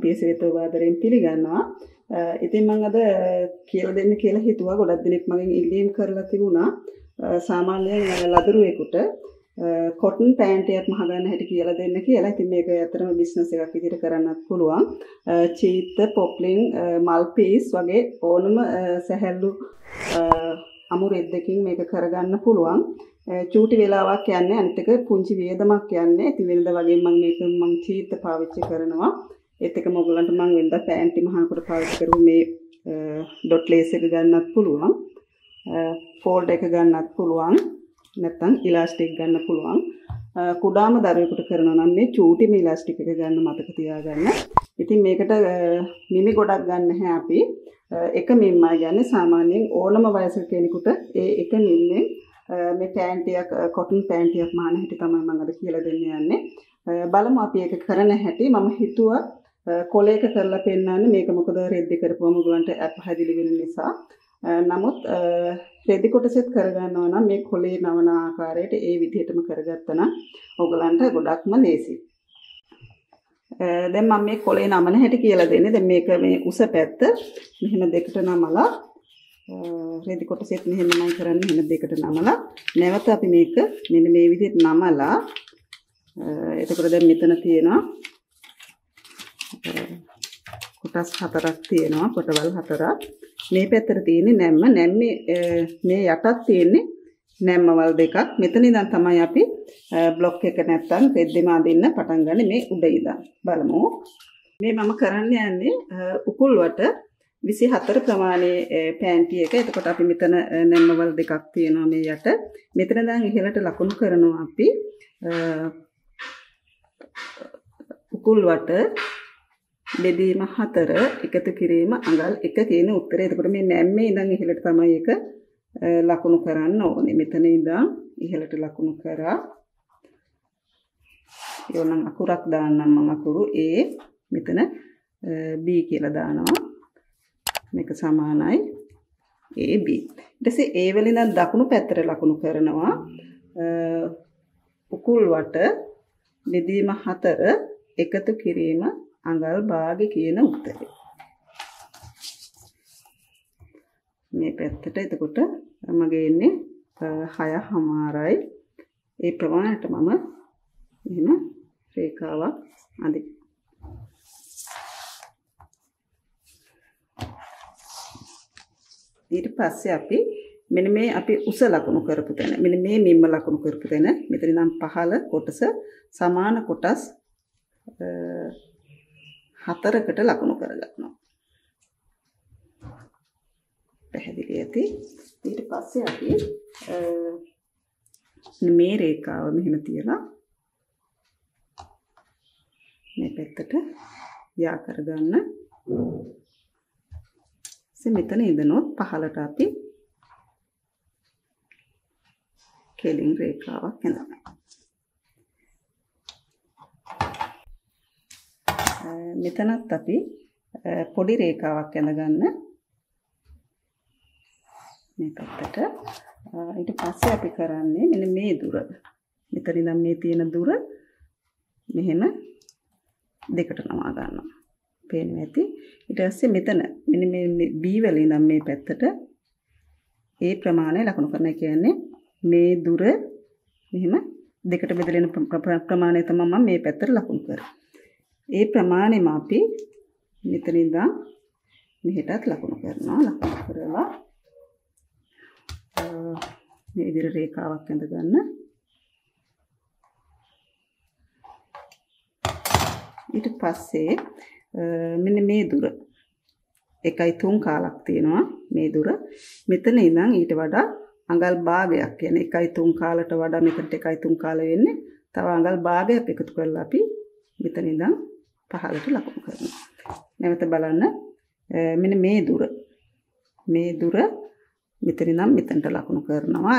පියසෙවිතෝ ආදරයෙන් පිළිගන්නවා. ඉතින් මම අද කියලා දෙන්න කියලා හිතුවා. ගොඩක් දිනක් මගෙන් ඉල්ලීම් කරලා තිබුණා. සාමාන්‍යයෙන් ලදරුවෙකුට කොටන් පෑන්ට් එකක් මහ ගන්න හැටි කියලා දෙන්න කියලා. ඉතින් මේක ඇත්තටම බිස්නස් එකක් විදිහට කරන්නත් පුළුවන්. චීත්ත, පොප්ලින්, මල් පීස් වගේ ඕනම සැහැල්ලු අමු රෙද්දකින් මේක කරගන්න පුළුවන්. චූටි වෙලාවක් යන්නේ අනිත් එක පුංචි වේදමක් යන්නේ. ඉතින් වෙනද වගේ මම චීත්ත පාවිච්චි කරනවා. ඒත් එකම ඔයගලන්ට මම වෙනද පෑන්ටි මහාකට පාවිච්චි කරුව මේ ඩොට් ලේස් එක ගන්නත් පුළුවන්. ෆෝල්ඩ් එක ගන්නත් පුළුවන්. නැත්නම් ඉලාස්ටික් ගන්න පුළුවන්. කුඩාම දරුවෙකුට කරනවා නම් මේ චූටිම ඉලාස්ටික් එක ගන්න මතක තියාගන්න. ඉතින් මේකට මිමි ගොඩක් ගන්න නැහැ අපි. එක මිම්මයි ගන්න. සාමාන්‍යයෙන් ඕනම වයසක කෙනෙකුට ඒ එක මිම්මෙන් මේ පෑන්ටියක් කොටන් පෑන්ටියක් මහන හැටි තමයි මම අද කියලා දෙන්න යන්නේ. බලමු අපි ඒක කරන හැටි. මම හිතුවා කොලයක කරලා පෙන්නන්න. මේක මොකද රෙද්දි කරපුවම ඔයගලන්ට පැහැදිලි වෙන නිසා. නමුත් රෙදි කොටසෙත් කරගන්නවා නම් මේ කොලේ නවන ආකාරයට ඒ විදිහටම කරගත්තා නම් ඔයගලන්ට ගොඩක්ම ලේසියි. දැන් මම මේ කොලේ නමන හැටි කියලා දෙන්නේ. දැන් මේක මේ උස පැත්ත මෙහෙම දෙකට නමලා රෙදි කොටසෙත් මෙහෙමමයි කරන්නේ. මෙහෙම දෙකට නමලා නැවත අපි මේක මෙන්න මේ විදිහට නමලා එතකොට දැන් මෙතන තියෙනවා කොටස් හතරක් තියෙනවා. කොටවල් හතරක්. මේ පැත්තට තියෙන්නේ නැම්ම. නැම්මේ මේ යටත් තියෙන්නේ නැම්මවල් දෙකක්. මෙතන ඉඳන් තමයි අපි බ්ලොක් එක නැත්තම් රෙද්දෙම අදින්න පටන් ගන්න. මේ උඩ ඉඳන් බලමු. මේ මම කරන්න යන්නේ උකුල් වට 24 ප්‍රමාණයේ පෑන්ටි එක. එතකොට අපි මෙතන නැම්මවල් දෙකක් තියෙනවා මේ යට. මෙතන ඉඳන් ඉහළට ලකුණු කරනවා අපි උකුල් වට බෙදීම 4 එකතු කිරීම අඟල් 1 කියන උත්තරය. එතකොට මේ නැම්මේ ඉඳන් ඉහළට තමයි එක ලකුණු කරන්න ඕනේ. මෙතන ඉඳන් ඉහළට ලකුණු කරා. යෝනම් අකුරක් දාන්නම් මම අකුරු A. මෙතන B කියලා දානවා. මේක සමානයි AB. ඊට පස්සේ A වලින් ඉඳන් දකුණු පැත්තට ලකුණු කරනවා. උකුල් වට බෙදීම 4 එකතු කිරීම අඟල් භාග කියන උත්තරේ. මේ පැත්තට එතකොට මගේ ඉන්නේ 6:00යි. ඒ ප්‍රමාණයට මම එහෙම රේඛාවක් අඳිනවා. ඊට පස්සේ අපි මෙන්න මේ අපි උස ලකුණු කරපු තැන මෙන්න මේ මිම්ම ලකුණු කරපු තැන මෙතන ඉඳන් පහළ කොටස සමාන කොටස් 4කට ලකුණු කරගන්නවා. පැහැදිලි ඇති. ඊට පස්සේ අපි මේ රේඛාව මෙහෙම තියලා මේ පැත්තට යා කරගන්න. මෙතන ඉඳනොත් පහළට අපි කෙලින් රේඛාවක් ඇඳගන්නවා. මෙතනත් අපි පොඩි රේඛාවක් ඇඳගන්න මේ පැත්තට. ඊට පස්සේ අපි කරන්නේ මෙන්න මේ දුර. මෙතන ඉඳන් මේ තියෙන දුර මෙහෙම දෙකට නමා ගන්නවා. පේනවා ඇති. ඊට පස්සේ මෙතන මෙන්න මේ B වල ඉඳන් මේ පැත්තට ඒ ප්‍රමාණය ලකුණු කරනවා. කියන්නේ මේ දුර මෙහෙම දෙකට බෙදලා ප්‍රමාණය තමයි මම මේ පැත්තට ලකුණු කරන්නේ. ඒ ප්‍රමාණයම අපි මෙතන ඉඳන් මෙහෙටත් ලකුණු කරනවා. ලකුණු කරලා මේ විදිහට රේඛාවක් ඇඳ ගන්න. ඊට පස්සේ මෙන්න මේ දුර 1.3 කාලක් තියෙනවා. මේ දුර මෙතන ඉඳන් ඊට වඩා අඟල් භාගයක් කියන්නේ 1.3 කාලට වඩා මෙතනට 1.3 කාල වෙන්නේ. තව අඟල් භාගයක් එකතු කරලා අපි මෙතන ඉඳන් පහළට ලකුණු කරනවා. නැවත බලන්න මෙන්න මේ දුර මෙතන ඉඳන් මෙතනට ලකුණු කරනවා.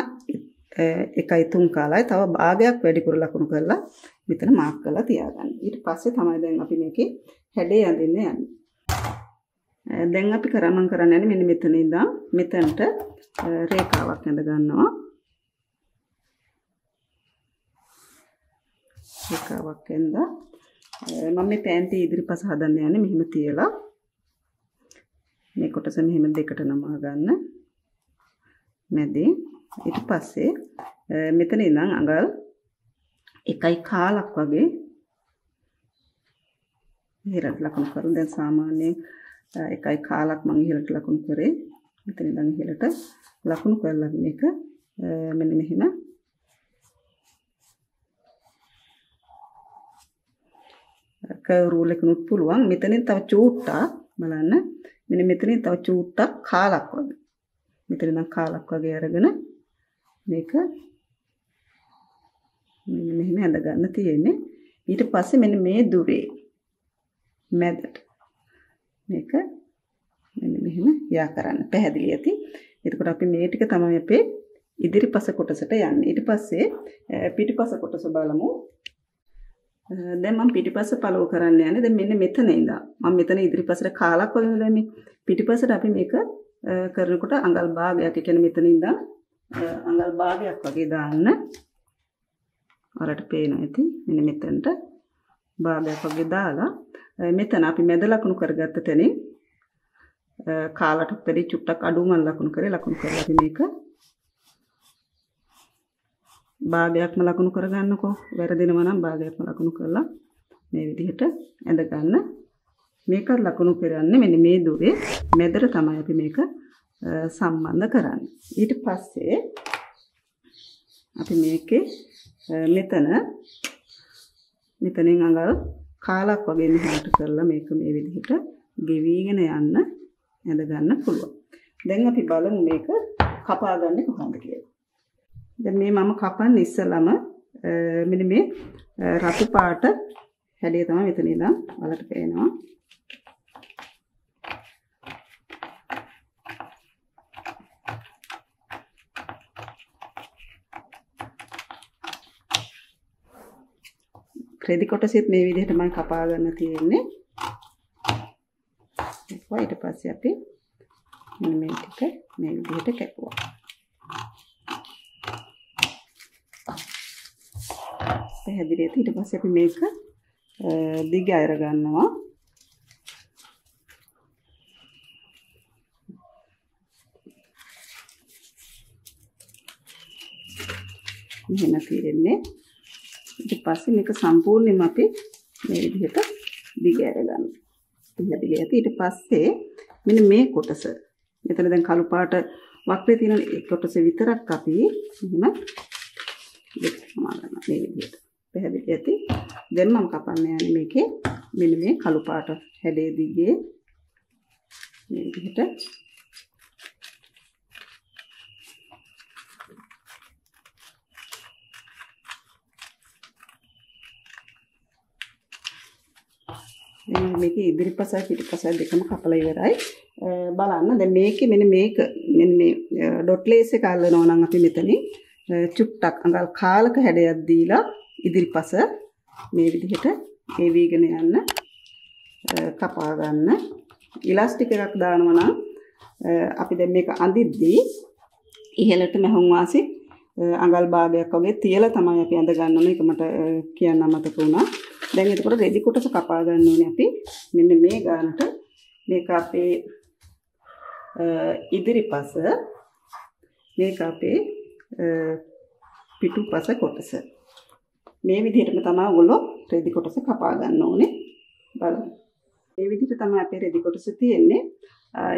1.3 කාලයි තව භාගයක් වැඩිපුර ලකුණු කරලා මෙතන මාක් කරලා තියාගන්න. ඊට පස්සේ තමයි දැන් අපි මේකේ හැඩය අඳින්න යන්නේ. දැන් අපි කරමන් කරන්නේ මෙන්න මෙතන ඉඳන් මෙතනට රේඛාවක් ඇඳ ගන්නවා. රේඛාවක් ඇඳලා මම මේ පෑන්ටි ඉදිරිපස හදන්න යන්නේ මෙහෙම තියලා මේ කොටස මෙහෙම දෙකට නමා ගන්න මැදින් ඊට පස්සේ මෙතන ඉඳන් අඟල් 1.5ක් වගේ ඉහළට ලකුණු කරමු. දැන් සාමාන්‍යයෙන් 1.5ක් මම ඉහළට ලකුණු කරේ. මෙතන ඉඳන් ඉහළට ලකුණු කරලා මේක මෙන්න මෙහෙම කර්ව් රූල් එකනොත් පුළුවන්. මෙතනින් තව චූට්ටක් බලන්න. මෙන්න මෙතනින් තව චූට්ටක් කාලක් වගේ. මෙතන ඉඳන් කාලක් වගේ අරගෙන මේක මෙහෙම ඇඳ ගන්න තියෙන්නේ. ඊට පස්සේ මෙන්න මේ දුරේ මැදට මේක මෙන්න මෙහෙම යා කරන්න. පැහැදිලි ඇති. එතකොට අපි මේ ටික තමයි අපේ ඉදිරිපස කොටසට යන්නේ. ඊට පස්සේ පිටිපස කොටස බලමු. දැන් මම පිටිපස පළව කරන්න යන්නේ. දැන් මෙන්න මෙතන ඉඳන් මම මෙතන ඉදිරිපසට කාලක් වගේ දැම්මේ. පිටිපසට අපි මේක කරනකොට අඟල් භාගයක්, ඒ කියන්නේ මෙතන ඉඳන් අඟල් භාගයක් වගේ දාන්න. ඔයාලට පේනවා ඇති. මෙන්න මෙතනට භාගයක් වගේ දාලා මෙතන අපි මැද ලකුණු කරගත්ත තැනින් කාලට පෙරි චුට්ටක් අඩුම ලකුණු කරේ ලකුණු කරලා අපි මේක භාගයක්ම ලකුණු කරගන්නකෝ. වැරදිනවා නම් භාගයක්ම ලකුණු කරලා මේ විදිහට ඇඳ ගන්න. මේක ලකුණු කරන්නේ මෙන්න මේ දුරේ මැදට තමයි අපි මේක සම්බන්ධ කරන්නේ. ඊට පස්සේ අපි මේකේ මෙතනින් අඟල් කාලක් වගේ මෙහාට කරලා මේක මේ විදිහට ගෙවිගෙන යන්න ඇඳ ගන්න පුළුවන්. දැන් අපි බලමු මේක කපා ගන්න කොහොමද කියලා. දැන් මේ මම කපන්නේ ඉස්සලම මෙන්න මේ රතු පාට හැඩය තමයි මෙතන ඉඳන් වලට පේනවා. රෙදි කොටසෙත් මේ විදිහට මම කපා ගන්න තියෙන්නේ. ඊට පස්සේ අපි මෙන්න මේ ටික මේ විදිහට කැපුවා. පැහැදිලිද? ඊට පස්සේ අපි මේක දිග අයර ගන්නවා. මෙහෙම තියෙන්නේ. ඊට පස්සේ මේක සම්පූර්ණයෙන්ම අපි මේ විදිහට දිග අයර ගන්නවා. පැහැදිලිද? ඊට පස්සේ මෙන්න මේ කොටස මෙතන දැන් කළු පාට වක්‍රේ තියෙන ඒ කොටස විතරක් අපි මෙහෙම දෙක සමා ගන්නවා මේ විදිහට. පැහැදිලි ඇති. දැන් මම කපන්න යන්නේ මේකේ මෙන්න මේ කළු පාට හැඩයේ දිගේ මේ විදිහට දැන් මේකේ ඉදිරිපසයි පිටිපසයි දෙකම කපලා ඉවරයි. බලන්න දැන් මේකේ මෙන්න මේ ඩොට් ලේස් එක අල්ලනවා නම් අපි මෙතනින් චුට්ටක් අඟල් කාලක හැඩයක් දීලා ඉදිරිපස මේ විදිහට ඒ වීගෙන යන්න කපා ගන්න. ඉලාස්ටික් එකක් දානවා නම් අපි දැන් මේක අඳිද්දී ඉහළට මහුම් වාසි අඟල් භාගයක් වගේ තියලා තමයි අපි අඳ ගන්න ඕනේ. ඒක මට කියන්න අමතක වුණා. දැන් එතකොට රෙදි කොටස කපා ගන්න ඕනේ අපි. මෙන්න මේ ගානට මේක අපේ ඉදිරිපස, මේක අපේ පිටුපස කොටස. මේ විදිහටම තමයි ඔයගොල්ලෝ රෙදි කොටස කපා ගන්න ඕනේ. බලන්න. මේ විදිහට තමයි අපේ රෙදි කොටස තියෙන්නේ.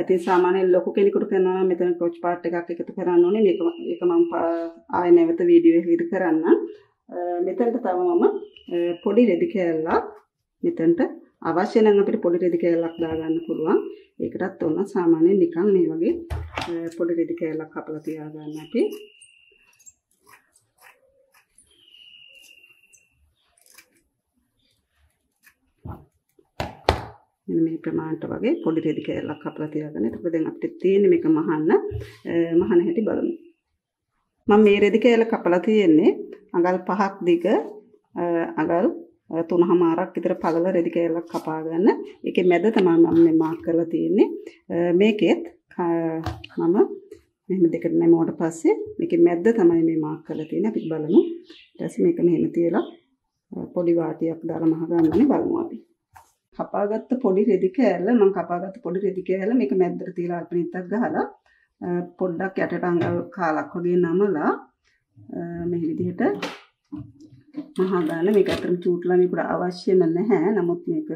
ඉතින් සාමාන්‍යයෙන් ලොකු කෙනෙකුට කරනවා නම් මෙතන ක්‍රොච් පාර්ට් එකක් එකතු කරන්න ඕනේ. මේක මම ආයෙ නැවත වීඩියෝ එකකට කරන්නම්. මෙතනට තව මම පොඩි රෙදි කෑල්ලක් මෙතනට අවශ්‍ය නම් අපිට පොඩි රෙදි කෑල්ලක් දාගන්න පුළුවන්. ඒකටත් ඕන සාමාන්‍යයෙන් නිකන් මේ වගේ පොඩි රෙදි කෑල්ලක් කපලා තියාගන්න අපි. මෙන්න මේ ප්‍රමාණයට වගේ පොඩි රෙදි කෑල්ලක් කපලා තියාගන්න. එතකොට දැන් අපිට තියෙන්නේ මේක මහන හැටි බලමු. මම මේ රෙදි කෑල්ල කපලා තියෙන්නේ අඟල් 5ක් දිග අඟල් 3මාරක් විතර පළල රෙදි කෑල්ලක් කපා ගන්න. ඒකේ මැද තමයි මම මේ මාක් කරලා තියෙන්නේ. මේකෙත් මම මෙහෙම දෙකට නැමුවට පස්සේ මේකේ මැද තමයි මේ මාක් කරලා තියෙන්නේ. අපි බලමු. ඊට පස්සේ මේක මෙහෙම තියලා පොඩි වාටියක් දාලා මහ ගන්නනේ බලමු අපි. කපාගත්ත පොඩි රෙදි කෑල්ල මම කපාගත්ත පොඩි රෙදි කෑල්ල මේක මැද්දට තියලා අල්පනිත්තක් ගහලා පොඩ්ඩක් යටට අඟල් කාලක් වගේ නමලා මේ විදිහට මහ ගන්න. මේක අතරම චූට්ලා මේකට අවශ්‍යම නැහැ. නමුත් මේක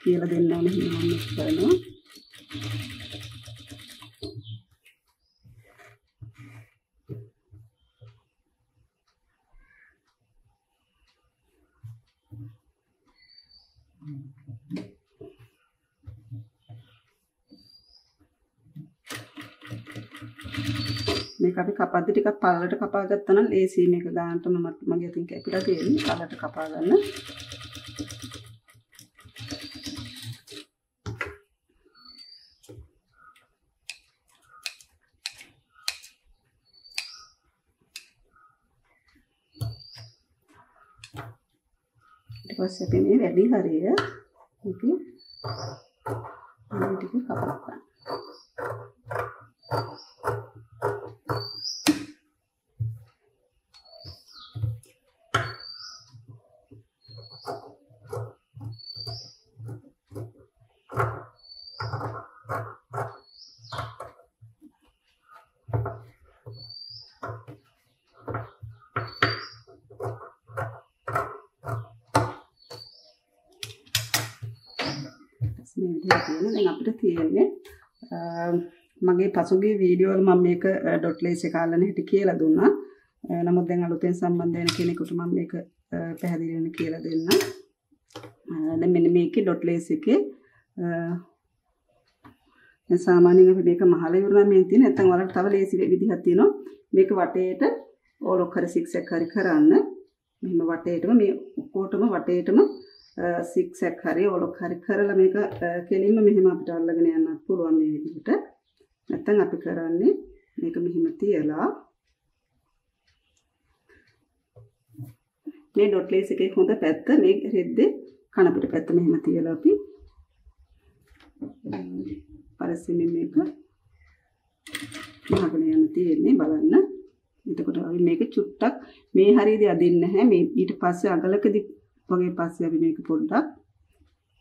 කියලා දෙන්න ඕනේ හිමම කරනවා. මේක අපි කපද්දි ටිකක් පළලට කපා ගත්තා නම් ලේසියි. මේක ගන්නටම මගේ අතින් කැපිලා තියෙන්නේ. පළලට කපා ගන්න. ඊට පස්සේ අපි මේ වැඩි හරිය මේක ටික කපා ගන්න. දැන් අපිට තියෙන්නේ මගේ පසුගිය වීඩියෝ වල මම මේක ඩොට් ලේස් එක අල්ලන හැටි කියලා දුන්නා. නමුත් දැන් අලුතෙන් සම්බන්ධ වෙන කෙනෙකුට මම මේක පැහැදිලි වෙන්න කියලා දෙන්න. දැන් මෙන්න මේකේ ඩොට් ලේස් එකේ සාමාන්‍යයෙන් අපි මේක මහල ඉවරනම් මේ තියෙන නැත්නම් වලට තව ලේසි විදිහක් තියෙනවා. මේක වටේට ඕලොක් හරි සික්සැක් හරි කරන්න. මෙහෙම වටේටම මේ ඔක්කොටම වටේටම සික්සැක් හරි ඕලොක් හරි කරලා මේක කෙලින්ම මෙහෙම අපිට අල්ලගෙන යන්නත් පුළුවන් මේ විදිහට. නැත්නම් අපි කරන්නේ මේක මෙහෙම තියලා මේ ඩොට් ලේස් එකේ හොඳ පැත්ත මේ රෙද්දේ කන පිට පැත්ත මෙහෙම තියලා අපි පරිස්සමින් මේක මහගෙන යන්න තියෙන්නේ බලන්න. එතකොට අපි මේක චුට්ටක් මේ හරියදී අදින්න නැහැ. මේ ඊට පස්සේ අගලකදී වගේ පස්සේ අපි මේක පොඩ්ඩක්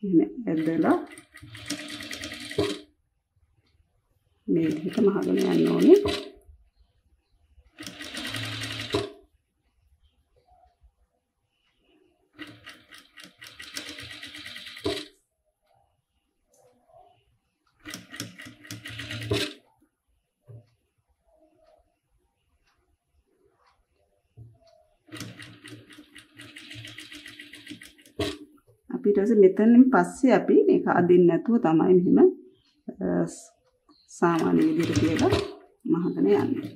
එහෙම ඇදලා මේ විදිහට මහගෙන යන්න ඕනේ. ඊට පස්සේ මෙතනින් පස්සේ අපි මේක අදින්න නැතුව තමයි මෙහෙම සාමාන්‍ය විදිහට කියලා මහගෙන යන්නේ.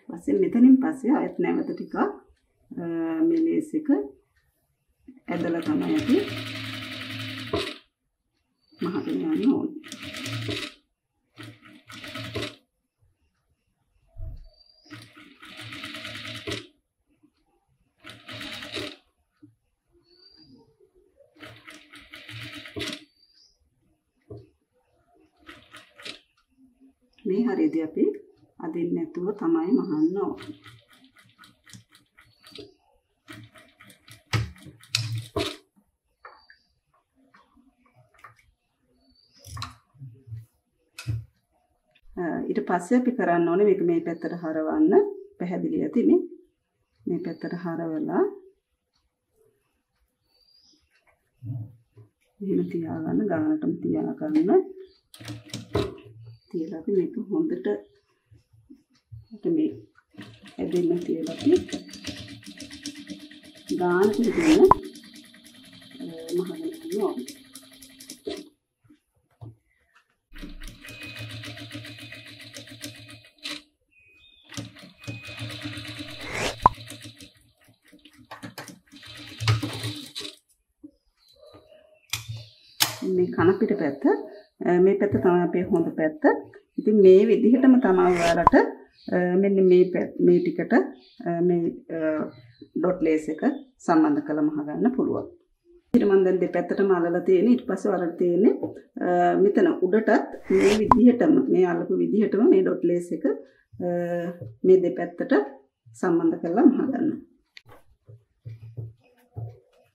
ඊපස්සේ මෙතනින් පස්සේ ආයත් නැවත ටිකක් මේ ලේස් එක ඇදලා තමයි අපි මහගෙන යන්න ඕනේ. මේ හරියදී අපි අදින්න නැතුව තමයි මහන්න ඕනේ. ඊට පස්සේ අපි කරන්න ඕනේ මේක මේ පැත්තට හරවන්න. පැහැදිලි ඇතිනේ. මේ පැත්තට හරවලා මෙහෙම තියාගන්න ගානටම තියාගන්න. තියලා අපි මේක හොඳට මේ ඇදෙන්න තියලා අපි ගානට දෙන්න මහගෙන යනවා. මේ කන පිට පැත්ත මේ පැත්ත තමයි අපේ හොඳ පැත්ත. ඉතින් මේ විදිහටම තමයි ඔයාලට මෙන්න මේ ටිකට මේ ඩොට් ලේස් එක සම්බන්ධ කරලා මහ ගන්න පුළුවන්. ඊට මම දැන් දෙපැත්තටම අල්ලලා තියෙන්නේ. ඊට පස්සේ වලට තියෙන්නේ මෙතන උඩටත් මේ විදිහටම මේ අල්ලපු විදිහටම මේ ඩොට් ලේස් එක මේ දෙපැත්තට සම්බන්ධ කරලා මහ ගන්න.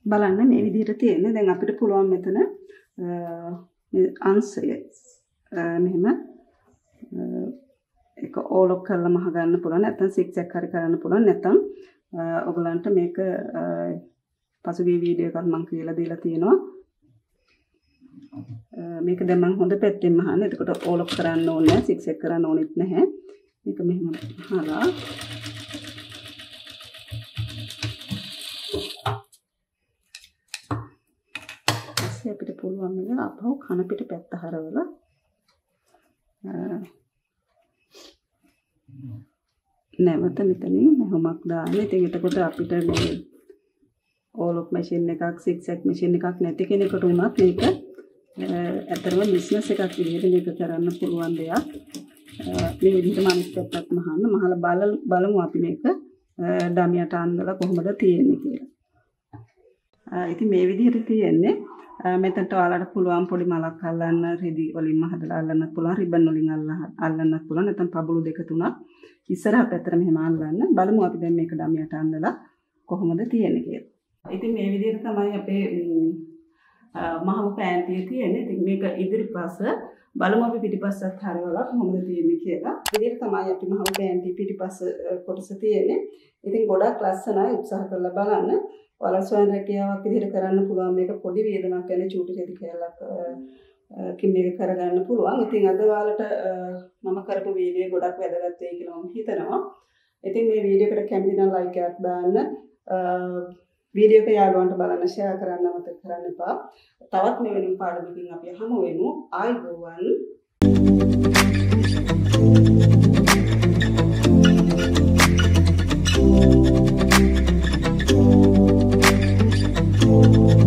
බලන්න මේ විදිහට තියෙන්නේ. දැන් අපිට පුළුවන් මෙතන මේ අංශය මෙහෙම එක ඕලොක් කරලා මහ ගන්න පුළුවන්. නැත්නම් සික්සැක් හරි කරන්න පුළුවන්. නැත්නම් ඔයගලන්ට මේක පසුගිය වීඩියෝ එකක් මම කියලා දීලා තියෙනවා. මේක දැන් මම හොඳ පැත්තෙන් මහන්නේ. එතකොට ඕලොක් කරන්න ඕනේ නැහැ. සික්සැක් කරන්න ඕනෙත් නැහැ. මේක මෙහෙම මහලා අපිට පුළුවන් මේක අපහු කන පිට පැත්ත හරවලා නැවත මෙතනින් මහුමක් දාන්න. ඉතින් එතකොට අපිට මේ ඕලොක් මැෂින් එකක් සික්සැක් මැෂින් එකක් නැති කෙනෙකුට උනත් මේක ඇත්තටම බිස්නස් එකක් විදිහට මේක කරන්න පුළුවන් දෙයක්. මේ විදිහට මම ස්ටෙප්පක් මහලා බලමු අපි මේක ඩමියට අන්දලා කොහොමද තියෙන්නේ කියලා. ඉතින් මේ විදිහට තියෙන්නේ මෙතනට ඔයාලට පුළුවන් පොඩි මලක් අල්ලන්න රිදි වලින්ම හදලා අල්ලන්නත් පුළුවන් රිබන් වලින් අල්ලන්නත් පුළුවන් නැත්නම් පබළු දෙක තුනක් ඉස්සරහ පැත්තට මෙහෙම අල්ලන්න. බලමු අපි දැන් මේක ඩමියට අන්දලා කොහොමද තියෙන්නේ කියලා. ඉතින් මේ විදිහට තමයි අපේ මහමු පෑන්ටිය තියෙන්නේ. ඉතින් මේක ඉදිරිපස්ස බලමු අපි පිටිපස්සත් හරවලා කොහොමද තියෙන්නේ කියලා. විදිහට තමයි අපි මහමු පෑන්ටිය පිටිපස්ස කොටස තියෙන්නේ. ඉතින් ගොඩක් ලස්සනයි උත්සාහ කරලා බලන්න. ඔයාලා ස්වයං රැකියාවක් විදිහට කරන්න පුළුවන්. මේක පොඩි වේදනාවක් ගැන චූටි රෙදි කැලක් මේක කරගන්න පුළුවන්. ඉතින් අද ඔයාලට මම කරපු වීඩියෝ ගොඩක් වැදගත් වෙයි කියලා මම හිතනවා. ඉතින් මේ වීඩියෝ එකට කැමති නම් ලයික් එකක් දාන්න. වීඩියෝ එක යාළුවන්ට බලන්න ෂෙයා කරන්න අමතක කරන්න එපා. තවත් මෙවැනි පාඩමකින් අපි හමු වෙමු. ආයුබෝවන්. Thank you.